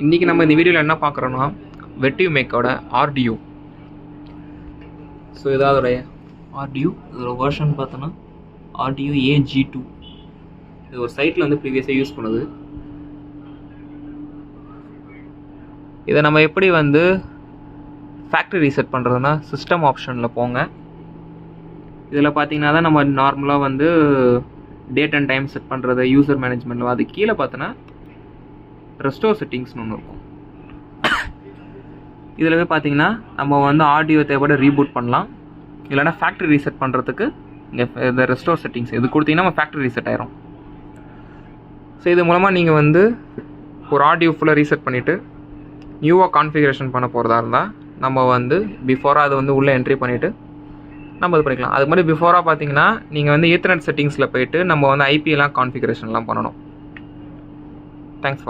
இன்றைக்கி நம்ம இந்த வீடியோவில் என்ன பார்க்குறோன்னா வெட்டிவ் மேக்கோட ஆர்டியூ. ஸோ இதான் அதோடைய ஆர்டியூ. இதோட வெர்ஷன் பார்த்தோன்னா ஆர்டியூ AG2. இது ஒரு சைட்டில் வந்து ப்ரீவியஸாக யூஸ் பண்ணுது. இதை நம்ம எப்படி வந்து ஃபேக்ட்ரி ரீசெட் பண்ணுறதுன்னா சிஸ்டம் ஆப்ஷனில் போங்க. இதில் பார்த்தீங்கன்னா தான் நம்ம நார்மலாக வந்து டேட் அண்ட் டைம் செட் பண்ணுறது, யூசர் மேனேஜ்மெண்ட்டில் அது கீழே பார்த்தோன்னா ரெஸ்டோர் செட்டிங்ஸ்னு ஒன்று இருக்கும். இதில் போய் பார்த்தீங்கன்னா நம்ம வந்து ஆடியோ தேவைப்பட ரீபூட் பண்ணலாம், இல்லைனா ஃபேக்ட்ரி ரீசெட் பண்ணுறதுக்கு இங்கே இந்த ரெஸ்டோர் செட்டிங்ஸ் இது கொடுத்தீங்கன்னா நம்ம ஃபேக்ட்ரி ரீசெட் ஆயிரும். ஸோ இது மூலமாக நீங்கள் வந்து ஒரு ஆடியோ ஃபுல்லாக ரீசெட் பண்ணிவிட்டு நியூவாக கான்ஃபிகரேஷன் பண்ண போகிறதா இருந்தால் நம்ம வந்து பிஃபோராக அதை வந்து உள்ளே என்ட்ரி பண்ணிவிட்டு நம்ம இது பண்ணிக்கலாம். அது மாதிரி பிஃபோராக பார்த்தீங்கன்னா நீங்கள் வந்து ஈத்தர்நெட் செட்டிங்ஸில் போய்ட்டு நம்ம வந்து ஐபிஎல்லாம் கான்ஃபிகரேஷன்லாம் பண்ணணும். தேங்க்ஸ் ஃபார் வாட்சிங்.